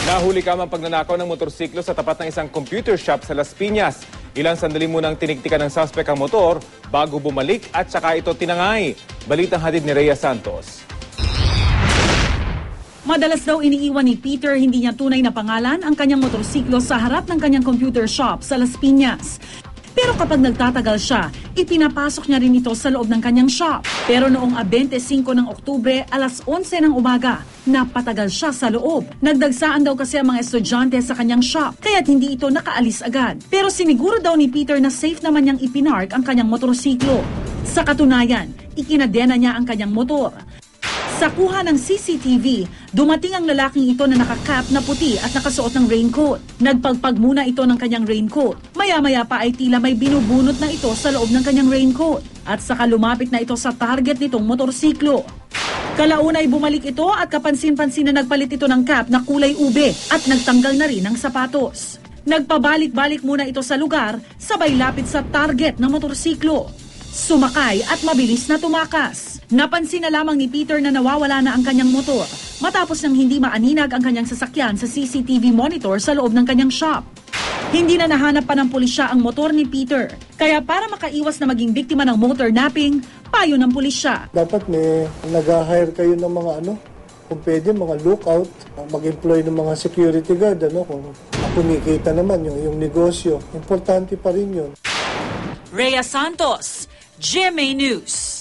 Nahuli ka man pagnanakaw ng motorsiklo sa tapat ng isang computer shop sa Las Piñas. Ilang sandali munang tiniktikan ng suspect ang motor bago bumalik at saka ito tinangay. Balitang hatid ni Rhea Santos. Madalas daw iniiwan ni Peter hindi niya tunay na pangalan ang kanyang motorsiklo sa harap ng kanyang computer shop sa Las Piñas. Pero kapag nagtatagal siya, ipinapasok niya rin ito sa loob ng kanyang shop. Pero noong 25 ng Oktubre, alas 11 ng umaga, napatagal siya sa loob. Nagdagsaan daw kasi ang mga estudyante sa kanyang shop, kaya't hindi ito nakaalis agad. Pero siniguro daw ni Peter na safe naman niyang ipinark ang kanyang motorsiklo. Sa katunayan, ikinadena niya ang kanyang motor. Sa kuha ng CCTV, dumating ang lalaking ito na nakakap na puti at nakasuot ng raincoat. Nagpagpag muna ito ng kanyang raincoat. Maya-maya pa ay tila may binubunot na ito sa loob ng kanyang raincoat. At saka lumapit na ito sa target nitong motorsiklo. Kalauna ay bumalik ito at kapansin-pansin na nagpalit ito ng cap na kulay ube at nagtanggal na rin ng sapatos. Nagpabalik-balik muna ito sa lugar, sabay lapit sa target ng motorsiklo. Sumakay at mabilis na tumakas. Napansin na lamang ni Peter na nawawala na ang kanyang motor matapos nang hindi maaninag ang kanyang sasakyan sa CCTV monitor sa loob ng kanyang shop. Hindi na nahanap pa ng pulisya ang motor ni Peter. Kaya para makaiwas na maging biktima ng motor napping, payo ng pulisya. Dapat may nag-hire kayo ng mga kung pwede, mga lookout, mag-employ ng mga security guard, kung kumikita naman yung negosyo. Importante pa rin yun. Rhea Santos, GMA News.